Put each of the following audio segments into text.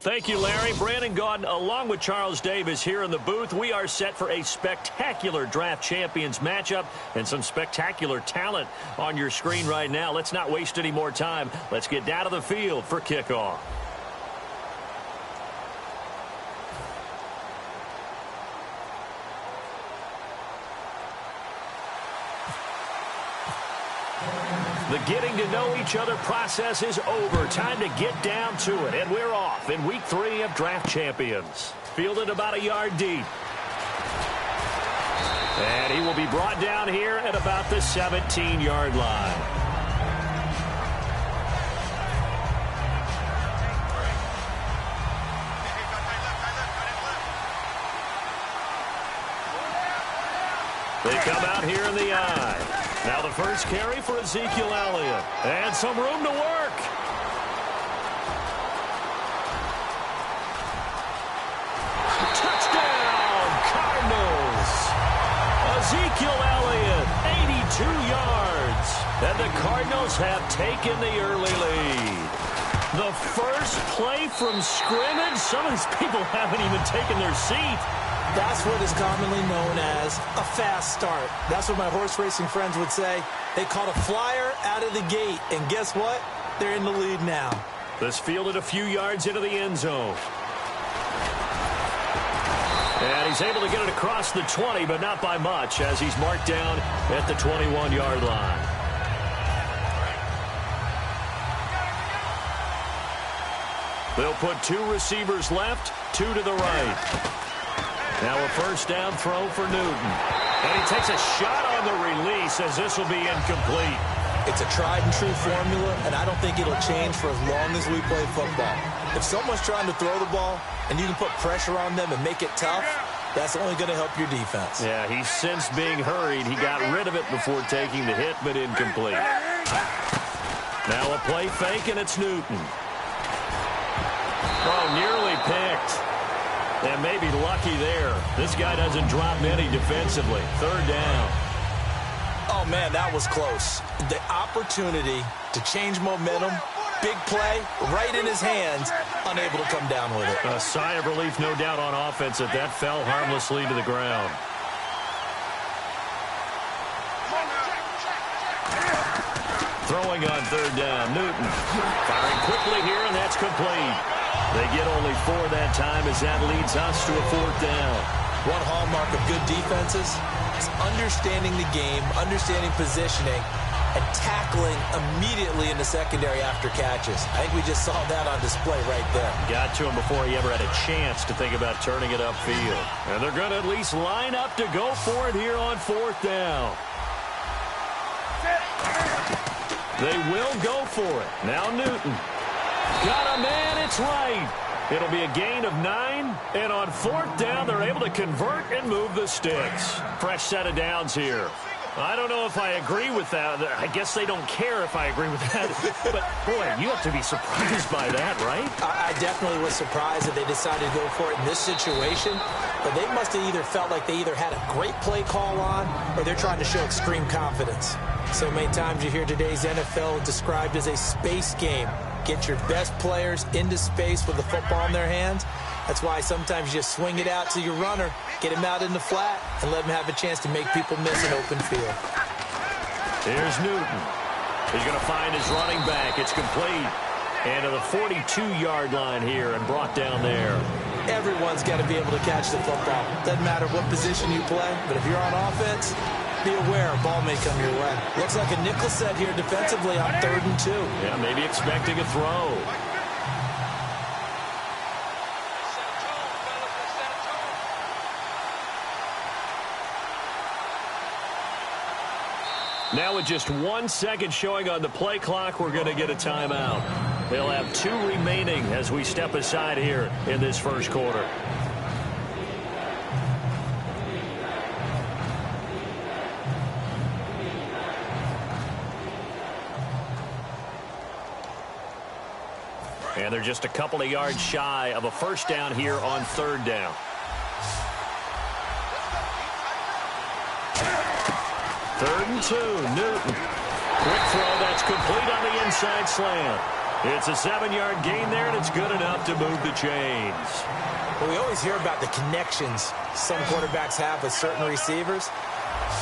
Thank you, Larry. Brandon Gaudin, along with Charles Davis here in the booth. We are set for a spectacular draft champions matchup and some spectacular talent on your screen right now. Let's not waste any more time. Let's get down to the field for kickoff. The getting to know each other process is over. Time to get down to it. And we're off in week 3 of Draft Champions. Fielded about a yard deep. And he will be brought down here at about the 17-yard line. They come out here in the eye. Now the first carry for Ezekiel Elliott. And some room to work. Touchdown, Cardinals. Ezekiel Elliott, 82 yards. And the Cardinals have taken the early lead. The first play from scrimmage. Some of these people haven't even taken their seat. That's what is commonly known as a fast start. That's what my horse racing friends would say. They caught a flyer out of the gate, and guess what? They're in the lead now. This fielded a few yards into the end zone. And he's able to get it across the 20, but not by much, as he's marked down at the 21-yard line. They'll put 2 receivers left, 2 to the right. Now a first down throw for Newton. And he takes a shot on the release as this will be incomplete. It's a tried-and-true formula, and I don't think it'll change for as long as we play football. If someone's trying to throw the ball and you can put pressure on them and make it tough, that's only going to help your defense. Yeah, he's since being hurried. He got rid of it before taking the hit, but incomplete. Now a play fake, and it's Newton. Oh, nearly picked. And maybe lucky there. This guy doesn't drop many defensively. Third down. Oh, man, that was close. The opportunity to change momentum, big play, right in his hands, unable to come down with it. A sigh of relief, no doubt, on offense that that fell harmlessly to the ground. Throwing on third down, Newton. Firing quickly here, and that's complete. They get only 4 that time as that leads us to a 4th down. One hallmark of good defenses is understanding the game, understanding positioning, and tackling immediately in the secondary after catches. I think we just saw that on display right there. Got to him before he ever had a chance to think about turning it upfield. And they're going to at least line up to go for it here on 4th down. They will go for it. Now Newton. Got a man, it's right. It'll be a gain of 9, and on 4th down, they're able to convert and move the sticks. Fresh set of downs here. I don't know if I agree with that. I guess they don't care if I agree with that. But, boy, you have to be surprised by that, right? I definitely was surprised that they decided to go for it in this situation. But they must have either felt like they either had a great play call on or they're trying to show extreme confidence. So many times you hear today's NFL described as a space game. Get your best players into space with the football in their hands. That's why sometimes you just swing it out to your runner, get him out in the flat, and let him have a chance to make people miss an open field. Here's Newton. He's going to find his running back. It's complete. And to the 42-yard line here and brought down there. Everyone's got to be able to catch the football. Doesn't matter what position you play, but if you're on offense, be aware a ball may come your way. Looks like a nickel set here defensively on 3rd and 2. Yeah, maybe expecting a throw. Now with just 1 second showing on the play clock, we're going to get a timeout. They'll have 2 remaining as we step aside here in this first quarter. And they're just a couple of yards shy of a first down here on 3rd down. Third and 2, Newton. Quick throw, that's complete on the inside slant. It's a 7-yard gain there, and it's good enough to move the chains. Well, we always hear about the connections some quarterbacks have with certain receivers.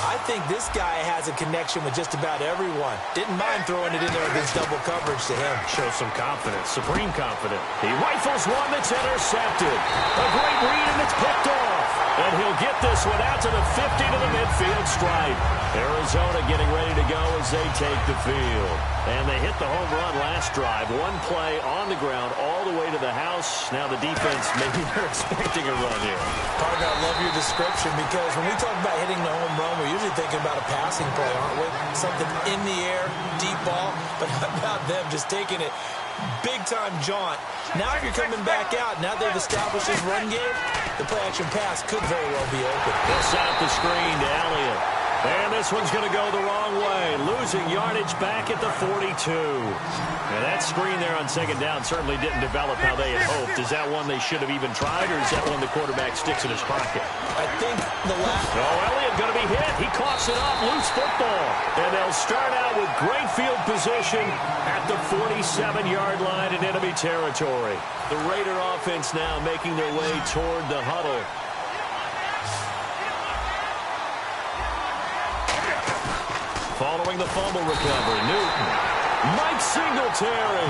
I think this guy has a connection with just about everyone. Didn't mind throwing it in there against double coverage to him. Shows some confidence, supreme confidence. He rifles one that's intercepted. A great read, and it's picked off. And he'll get this one out to the 50 to the midfield stripe. Arizona getting ready to go as they take the field. And they hit the home run last drive. One play on the ground all the way to the house. Now the defense, maybe they're expecting a run here. Partner, I love your description because when we talk about hitting the home run, we're usually thinking about a passing play, aren't we? Something in the air, deep ball. But how about them just taking it big-time jaunt? Now if you're coming back out, now they've established this run game, the play-action pass could very well be open. They'll set up the screen to Elliott. And this one's going to go the wrong way. Losing yardage back at the 42. And that screen there on second down certainly didn't develop how they had hoped. Is that one they should have even tried, or is that one the quarterback sticks in his pocket? I think the last... Oh, Elliott going to be hit. He coughs it up. Loose football. And they'll start out with great field position at the 47-yard line in enemy territory. The Raider offense now making their way toward the huddle. Following the fumble recovery, Newton. Mike Singletary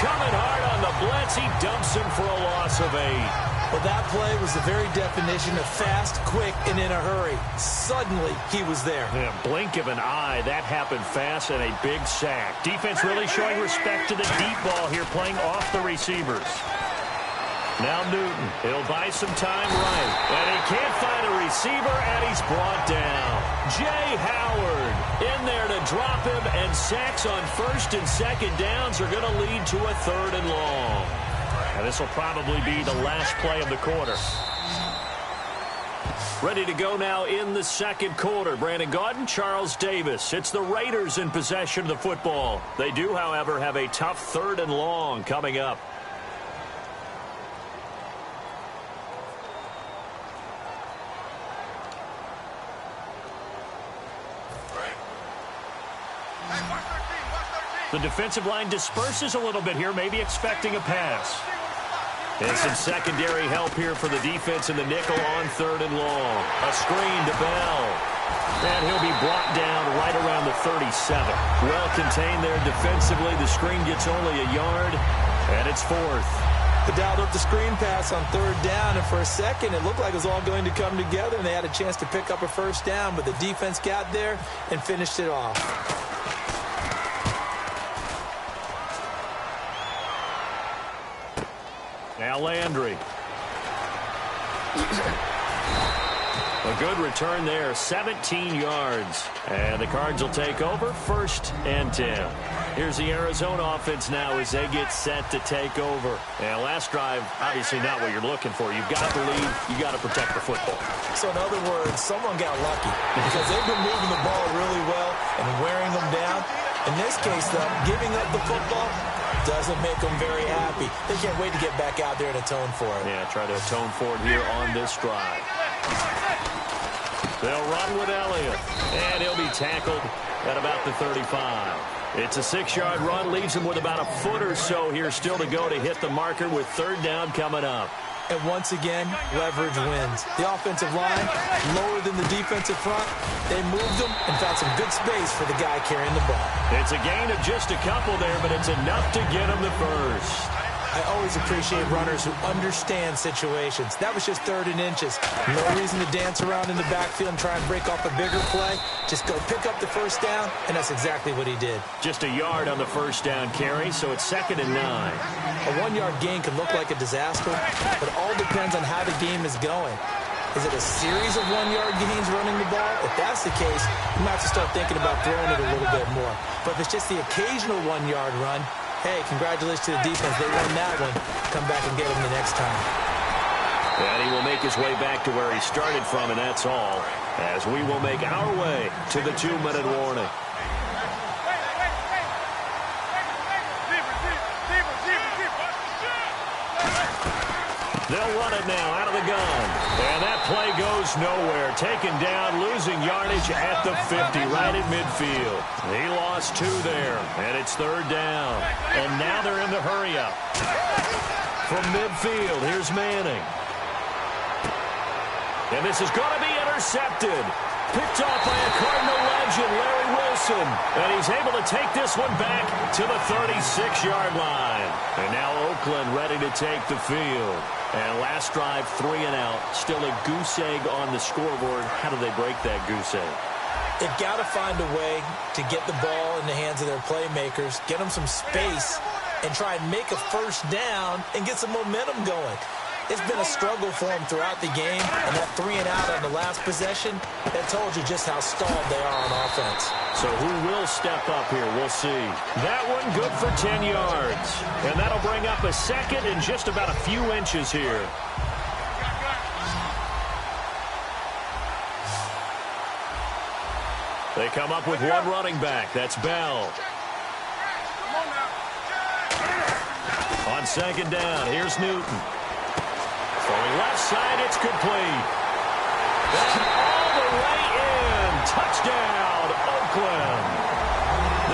coming hard on the blitz. He dumps him for a loss of 8. Well, that play was the very definition of fast, quick, and in a hurry. Suddenly, he was there. Yeah, blink of an eye. That happened fast and a big sack. Defense really showing respect to the deep ball here, playing off the receivers. Now Newton, he'll buy some time right. And he can't find a receiver, and he's brought down. Jay Howard in there to drop him, and sacks on first and second downs are going to lead to a 3rd and long. And this will probably be the last play of the quarter. Ready to go now in the second quarter. Brandon Gaudin, Charles Davis. It's the Raiders in possession of the football. They do, however, have a tough 3rd and long coming up. The defensive line disperses a little bit here, maybe expecting a pass. And some secondary help here for the defense in the nickel on 3rd and long. A screen to Bell. And he'll be brought down right around the 37. Well contained there defensively. The screen gets only a yard, and it's 4th. They dialed up the screen pass on 3rd down, and for a second, it looked like it was all going to come together, and they had a chance to pick up a 1st down, but the defense got there and finished it off. Now Landry. A good return there, 17 yards. And the Cards will take over, 1st and 10. Here's the Arizona offense now as they get set to take over. And last drive, obviously not what you're looking for. You've got the lead. You've got to protect the football. So in other words, someone got lucky because they've been moving the ball really well and wearing them down. In this case, though, giving up the football doesn't make them very happy. They can't wait to get back out there and atone for it. Yeah, try to atone for it here on this drive. They'll run with Elliott, and he'll be tackled at about the 35. It's a 6-yard run, leaves him with about a foot or so here still to go to hit the marker with 3rd down coming up. And once again, leverage wins. The offensive line, lower than the defensive front. They moved them and found some good space for the guy carrying the ball. It's a gain of just a couple there, but it's enough to get him the 1st. I always appreciate runners who understand situations. That was just 3rd and inches. No reason to dance around in the backfield and try and break off a bigger play. Just go pick up the 1st down, and that's exactly what he did. Just a yard on the 1st down carry, so it's 2nd and 9. A 1-yard gain can look like a disaster, but it all depends on how the game is going. Is it a series of 1-yard gains running the ball? If that's the case, you might have to start thinking about throwing it a little bit more. But if it's just the occasional 1-yard run, hey, congratulations to the defense. They won that one. Come back and get them the next time. And he will make his way back to where he started from, and that's all, as we will make our way to the 2-minute warning. They'll run it now out of the gun. And that play goes gets nowhere. Taken down, losing yardage at the 50, right at midfield. He lost 2 there, and it's 3rd down. And now they're in the hurry-up. From midfield, here's Manning. And this is going to be intercepted. Picked off by a Cardinal legend, Larry Wilson. And he's able to take this one back to the 36-yard line. And now Oakland ready to take the field. And last drive, 3 and out. Still a goose egg on the scoreboard. How do they break that goose egg? They've got to find a way to get the ball in the hands of their playmakers, get them some space, and try and make a first down and get some momentum going. It's been a struggle for them throughout the game, and that 3 and out on the last possession, that told you just how stalled they are on offense. So who will step up here? We'll see. That one good for 10 yards. And that'll bring up a second and just about a few inches here. They come up with one running back. That's Bell. On 2nd down, here's Newton. Throwing left side, it's complete. That's all the way in. Touchdown, Oakland.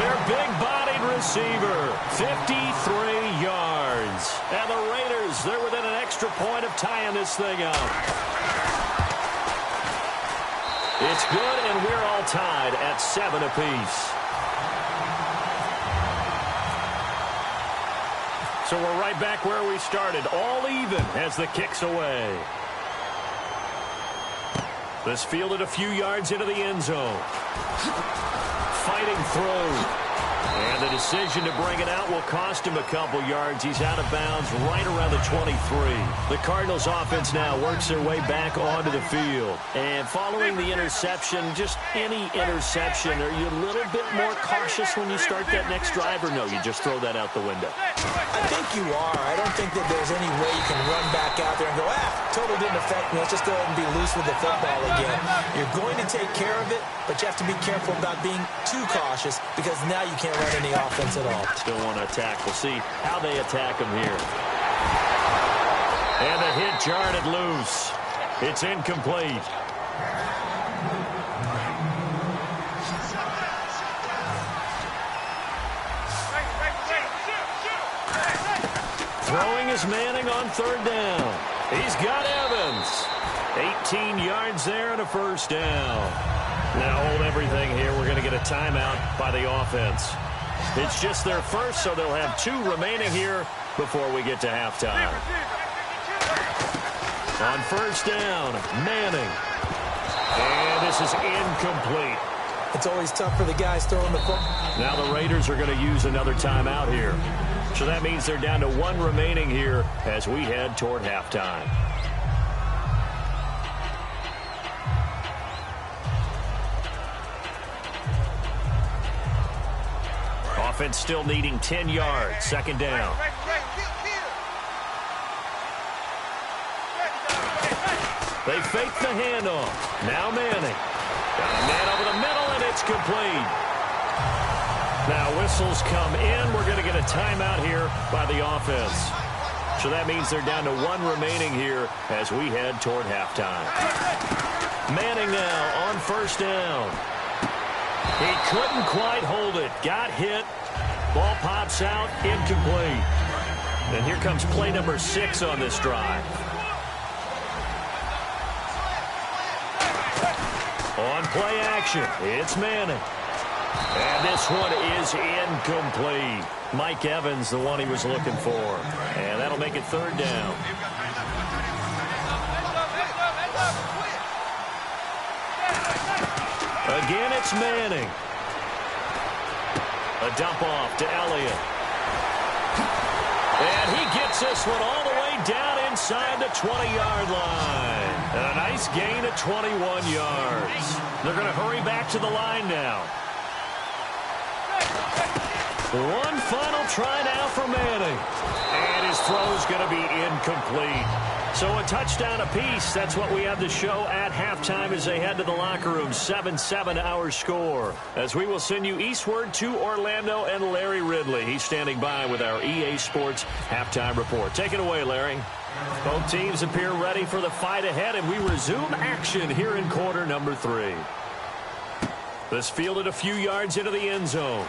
Their big-bodied receiver, 53 yards. And the Raiders, they're within an extra point of tying this thing up. It's good, and we're all tied at 7 apiece. So we're right back where we started, all even as the kick's away. This fielded a few yards into the end zone. Fighting through. And the decision to bring it out will cost him a couple yards. He's out of bounds right around the 23. The Cardinals offense now works their way back onto the field. And following the interception, just any interception, are you a little bit more cautious when you start that next drive, or no, you just throw that out the window? I think you are. I don't think that there's any way you can run back out there and go, totally didn't affect me. Let's just go ahead and be loose with the football again. You're going to take care of it, but you have to be careful about being too cautious because now you can't run any offense at all. Still want to attack. We'll see how they attack him here. And the hit jarred it loose. It's incomplete. Throwing is Manning on 3rd down. He's got Evans. 18 yards there and a first down. Now hold everything here. We're going to get a timeout by the offense. It's just their first, so they'll have 2 remaining here before we get to halftime. On 1st down, Manning. And this is incomplete. It's always tough for the guys throwing the football. Now the Raiders are going to use another timeout here. So that means they're down to 1 remaining here as we head toward halftime. Offense still needing 10 yards. 2nd down. They fake the handoff. Now Manning. Got a man over the middle, and it's complete. Now whistles come in. We're going to get a timeout here by the offense. So that means they're down to 1 remaining here as we head toward halftime. Manning now on 1st down. He couldn't quite hold it. Got hit. Ball pops out. Incomplete. And here comes play number 6 on this drive. On play action, it's Manning. And this one is incomplete. Mike Evans, the one he was looking for. And that'll make it 3rd down. Again, it's Manning. A dump off to Elliott. And he gets this one all the way down inside the 20-yard line. And a nice gain of 21 yards. They're going to hurry back to the line now. One final try now for Manning. And his throw is going to be incomplete. So a touchdown apiece. That's what we have to show at halftime as they head to the locker room. 7-7 our score. As we will send you eastward to Orlando and Larry Ridley. He's standing by with our EA Sports halftime report. Take it away, Larry. Both teams appear ready for the fight ahead, and we resume action here in quarter number 3. This fielded a few yards into the end zone.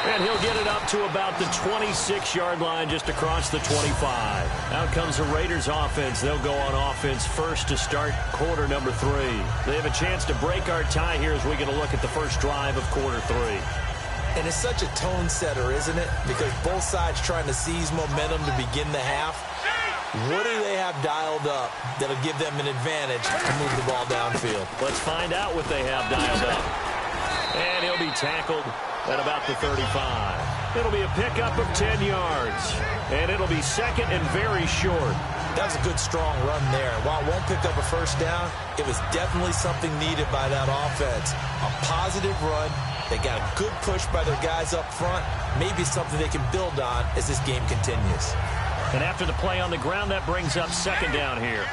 And he'll get it up to about the 26-yard line just across the 25. Out comes the Raiders offense. They'll go on offense first to start quarter number 3. They have a chance to break our tie here as we get a look at the first drive of quarter 3. And it's such a tone setter, isn't it? Because both sides trying to seize momentum to begin the half. What do they have dialed up that'll give them an advantage to move the ball downfield? Let's find out what they have dialed up. And he'll be tackled at about the 35. It'll be a pickup of 10 yards. And it'll be second and very short. That was a good, strong run there. While it won't pick up a first down, it was definitely something needed by that offense. A positive run. They got a good push by their guys up front. Maybe something they can build on as this game continues. And after the play on the ground, that brings up second down here.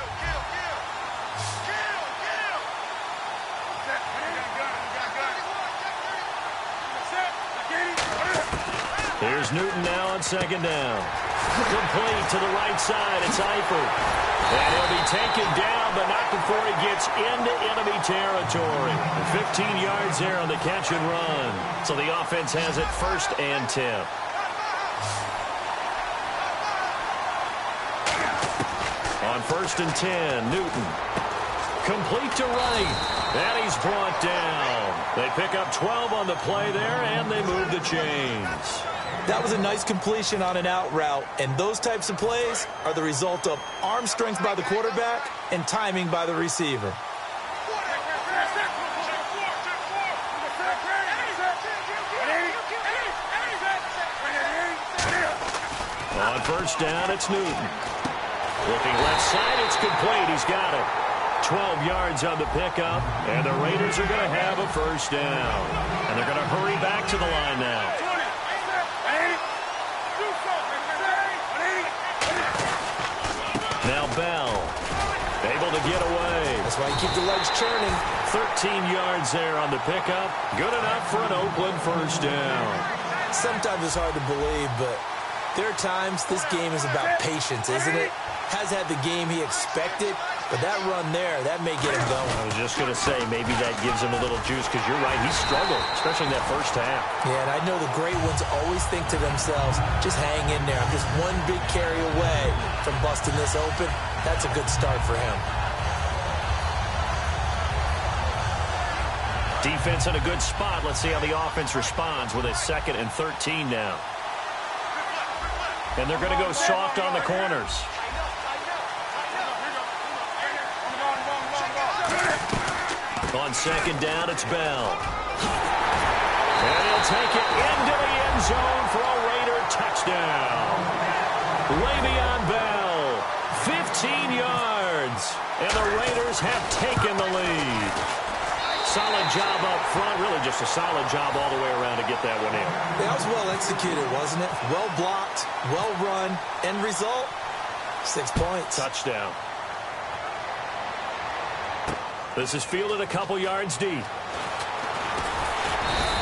Here's Newton now on second down. Complete to the right side. It's Eifert. And he'll be taken down, but not before he gets into enemy territory. 15 yards there on the catch and run. So the offense has it first and 10. On first and 10, Newton. Complete to right. And he's brought down. They pick up 12 on the play there, and they move the chains. That was a nice completion on an out route, and those types of plays are the result of arm strength by the quarterback and timing by the receiver. On first down, it's Newton. Looking left side, it's complete. He's got it. 12 yards on the pickup, and the Raiders are going to have a first down. And they're going to hurry back to the line now. Now Bell, able to get away. That's why you keep the legs churning. 13 yards there on the pickup. Good enough for an Oakland first down. Sometimes it's hard to believe, but there are times this game is about patience, isn't it? Has had the game he expected, but that run there, that may get him going. I was just going to say, maybe that gives him a little juice, because you're right, he struggled, especially in that first half. Yeah, and I know the great ones always think to themselves, just hang in there. I'm just one big carry away from busting this open. That's a good start for him. Defense in a good spot. Let's see how the offense responds with a 2nd and 13 now. And they're going to go soft on the corners. On second down, it's Bell. And he'll take it into the end zone for a Raider touchdown. Le'Veon Bell, 15 yards. And the Raiders have taken the lead. Solid job up front. Really just a solid job all the way around to get that one in. That was well executed, wasn't it? Well blocked, well run. End result, 6 points. Touchdown. This is fielded a couple yards deep.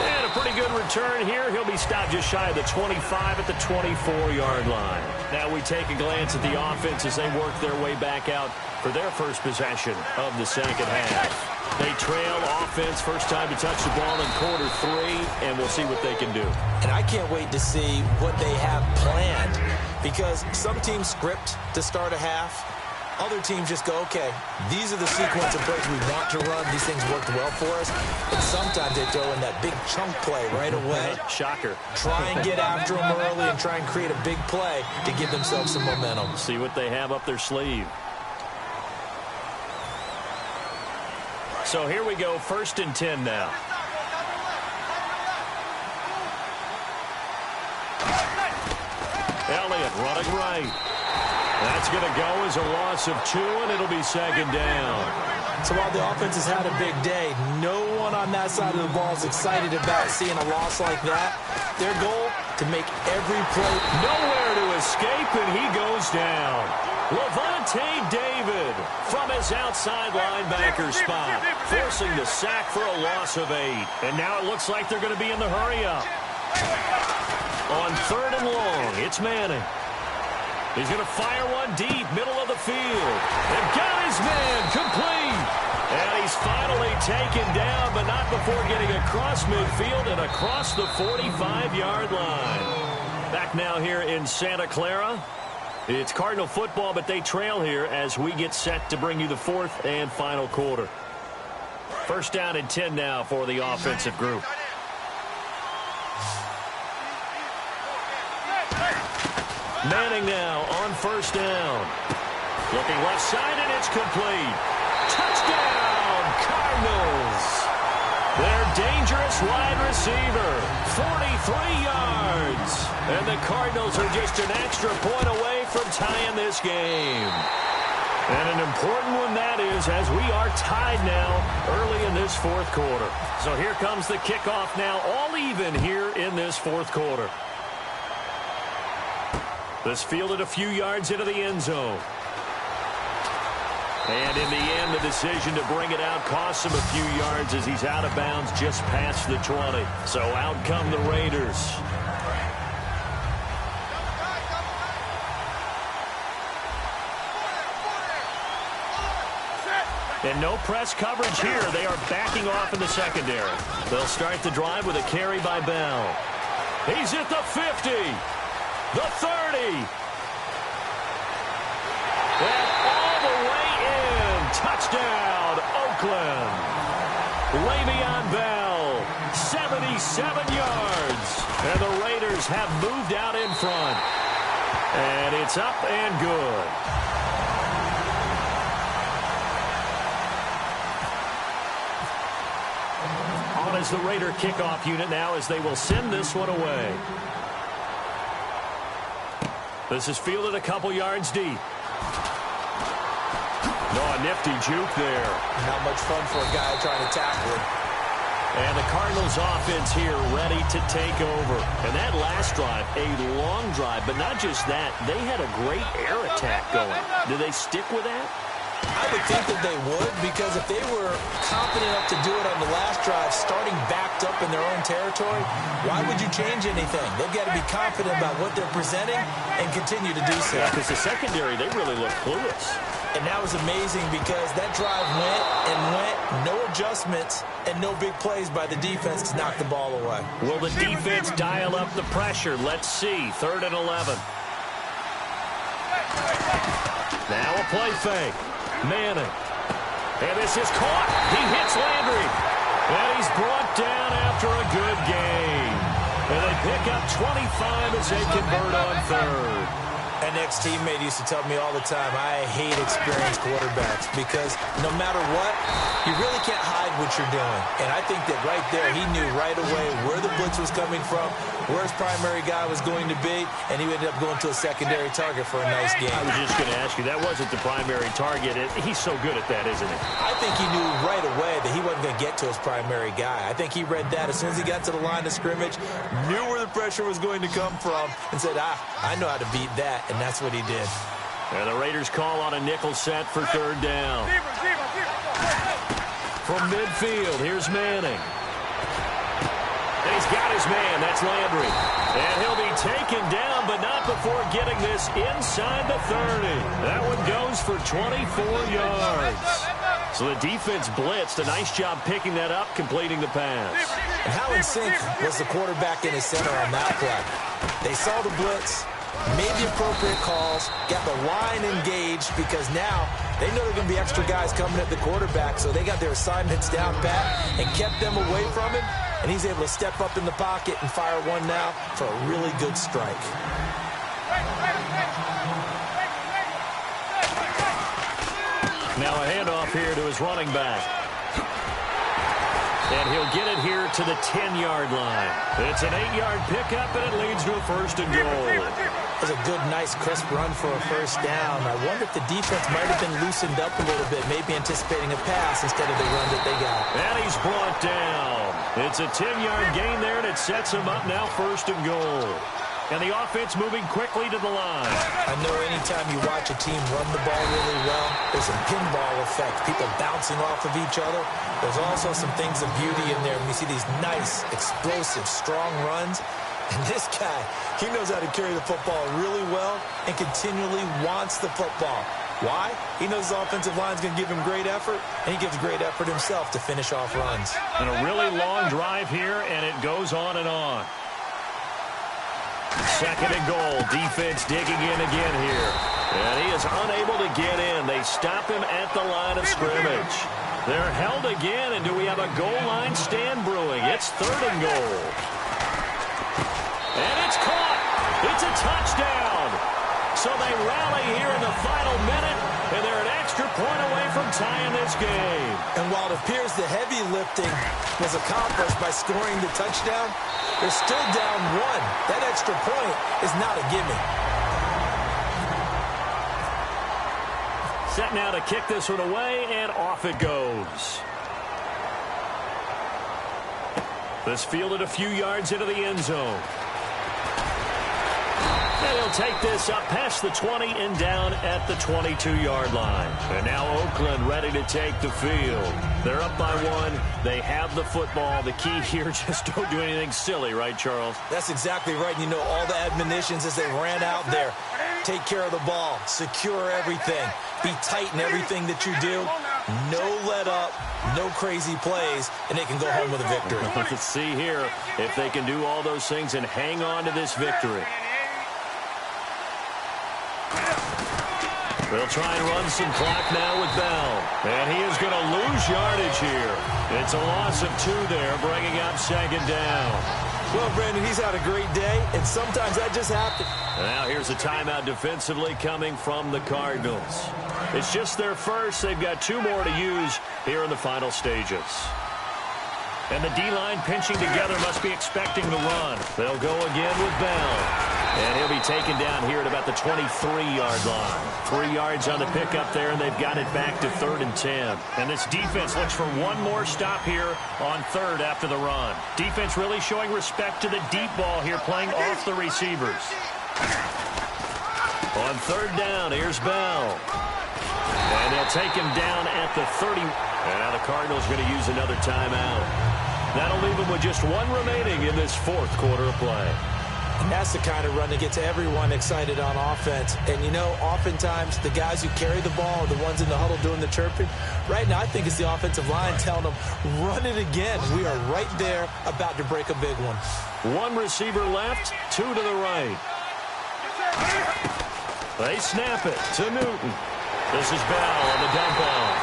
And a pretty good return here. He'll be stopped just shy of the 25 at the 24-yard line. Now we take a glance at the offense as they work their way back out for their first possession of the second half. They trail offense, first time to touch the ball in quarter 3, and we'll see what they can do. And I can't wait to see what they have planned, because some teams script to start a half. Other teams just go, okay, these are the sequence of plays we want to run. These things worked well for us. And sometimes they throw in that big chunk play right away. Shocker. Try and get after them early and try and create a big play to give themselves some momentum. See what they have up their sleeve. So here we go, 1st and 10 now. Elliott running right. That's going to go as a loss of 2, and it'll be second down. So while the offense has had a big day, no one on that side of the ball is excited about seeing a loss like that. Their goal, to make every play. Nowhere to escape, and he goes down. Levante David from his outside linebacker spot, forcing the sack for a loss of 8. And now it looks like they're going to be in the hurry-up. On 3rd and long, it's Manning. He's going to fire one deep, middle of the field. And got his man complete. And he's finally taken down, but not before getting across midfield and across the 45-yard line. Back now here in Santa Clara. It's Cardinal football, but they trail here as we get set to bring you the 4th and final quarter. 1st down and 10 now for the offensive group. Manning now on 1st down. Looking left side, and it's complete. Touchdown, Cardinals. Their dangerous wide receiver, 43 yards. And the Cardinals are just an extra point away from tying this game. And an important one that is, as we are tied now early in this 4th quarter. So here comes the kickoff now, all even here in this 4th quarter. This fielded a few yards into the end zone. And in the end, the decision to bring it out costs him a few yards as he's out of bounds just past the 20. So out come the Raiders. And no press coverage here. They are backing off in the secondary. They'll start the drive with a carry by Bell. He's at the 50. The 30. And all the way in. Touchdown, Oakland. Le'Veon Bell, 77 yards. And the Raiders have moved out in front. And it's up and good. On as the Raider kickoff unit now as they will send this one away. This is fielded a couple yards deep. No, a nifty juke there. Not much fun for a guy trying to tackle it. And the Cardinals offense here ready to take over. And that last drive, a long drive, but not just that. They had a great air attack going. Do they stick with that? I would think that they would, because if they were confident enough to do it on the last drive, starting backed up in their own territory, why would you change anything? They've got to be confident about what they're presenting and continue to do so. Yeah, because the secondary, they really look clueless. And that was amazing because that drive went and went, no adjustments, and no big plays by the defense to knock the ball away. Will the defense dial up the pressure? Let's see. 3rd and 11. Now a play fake. Manning. And this is caught. He hits Landry. And he's brought down after a good gain. And they pick up 25 as they convert on 3rd. An ex-teammate used to tell me all the time, I hate experienced quarterbacks because no matter what, you really can't hide what you're doing. And I think that right there, he knew right away where the blitz was coming from, where his primary guy was going to be, and he ended up going to a secondary target for a nice game. I was just going to ask you, that wasn't the primary target. He's so good at that, isn't he? I think he knew right away that he wasn't going to get to his primary guy. I think he read that as soon as he got to the line of scrimmage, knew where the pressure was going to come from, and said, I know how to beat that. And that's what he did. And the Raiders call on a nickel set for 3rd down. From midfield, here's Manning. And he's got his man. That's Landry. And he'll be taken down, but not before getting this inside the 30. That one goes for 24 yards. So the defense blitzed. A nice job picking that up, completing the pass. And how in sync was the quarterback in his center on that play? They saw the blitz, made the appropriate calls, got the line engaged because now they know there are going to be extra guys coming at the quarterback, so they got their assignments down pat and kept them away from him, and he's able to step up in the pocket and fire one now for a really good strike. Now a handoff here to his running back. And he'll get it here to the 10-yard line. It's an 8-yard pickup, and it leads to a 1st and goal. That was a good, nice, crisp run for a first down. I wonder if the defense might have been loosened up a little bit, maybe anticipating a pass instead of the run that they got. And he's brought down. It's a 10-yard gain there, and it sets him up now 1st and goal. And the offense moving quickly to the line. I know anytime you watch a team run the ball really well, there's a pinball effect, people bouncing off of each other. There's also some things of beauty in there when you see these nice, explosive, strong runs. And this guy, he knows how to carry the football really well and continually wants the football. Why? He knows the offensive line's going to give him great effort, and he gives great effort himself to finish off runs. And a really long drive here, and it goes on and on. 2nd and goal. Defense digging in again here. And he is unable to get in. They stop him at the line of scrimmage. They're held again, and do we have a goal line stand brewing? It's 3rd and goal. And it's caught. It's a touchdown. So they rally here in the final minute, and they're an extra point away from tying this game. And while it appears the heavy lifting was accomplished by scoring the touchdown, they're still down 1. That extra point is not a gimme. Set now to kick this one away, and off it goes. This fielded a few yards into the end zone. And he'll take this up past the 20 and down at the 22-yard line. And now Oakland ready to take the field. They're up by 1. They have the football. The key here, just don't do anything silly, right, Charles? That's exactly right. You know, all the admonitions as they ran out there. Take care of the ball. Secure everything. Be tight in everything that you do. No let up. No crazy plays. And they can go home with a victory. Let's see here if they can do all those things and hang on to this victory. They'll try and run some clock now with Bell. And he is going to lose yardage here. It's a loss of 2 there, bringing up 2nd down. Well, Brandon, he's had a great day, and sometimes that just happens. Now here's a timeout defensively coming from the Cardinals. It's just their first. They've got 2 more to use here in the final stages. And the D-line pinching together must be expecting the run. They'll go again with Bell. And he'll be taken down here at about the 23-yard line. 3 yards on the pickup there, and they've got it back to 3rd and 10. And this defense looks for one more stop here on 3rd after the run. Defense really showing respect to the deep ball here, playing off the receivers. On 3rd down, here's Bell. And they'll take him down at the 30. And now the Cardinals are going to use another timeout. That'll leave them with just 1 remaining in this 4th quarter of play. And that's the kind of run that gets everyone excited on offense. And, you know, oftentimes the guys who carry the ball are the ones in the huddle doing the chirping. Right now, I think it's the offensive line telling them, run it again. We are right there about to break a big one. 1 receiver left, 2 to the right. They snap it to Newton. This is Bell on the dump off.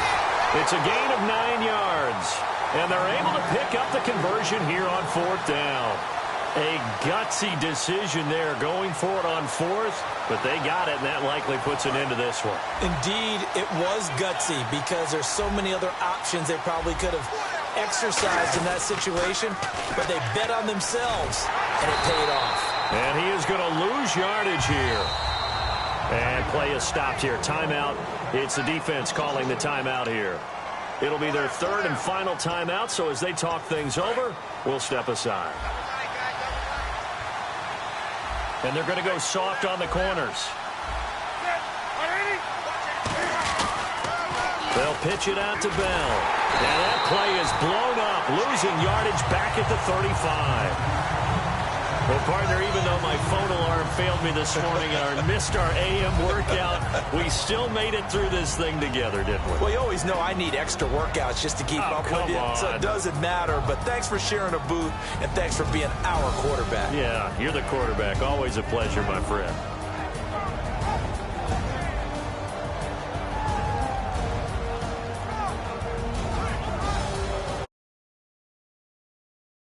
It's a gain of 9 yards. And they're able to pick up the conversion here on 4th down. A gutsy decision there going for it on 4th, but they got it, and that likely puts an end to this one. Indeed, it was gutsy because there's so many other options they probably could have exercised in that situation, but they bet on themselves, and it paid off. And he is going to lose yardage here. And play is stopped here. Timeout. It's the defense calling the timeout here. It'll be their 3rd and final timeout, so as they talk things over, we'll step aside. And they're going to go soft on the corners. They'll pitch it out to Bell. And that play is blown up, losing yardage back at the 35. Well, partner, even though my phone alarm failed me this morning and I missed our AM workout, we still made it through this thing together, didn't we? Well, you always know I need extra workouts just to keep up with you, so it doesn't matter. But thanks for sharing a booth, and thanks for being our quarterback. Yeah, you're the quarterback. Always a pleasure, my friend.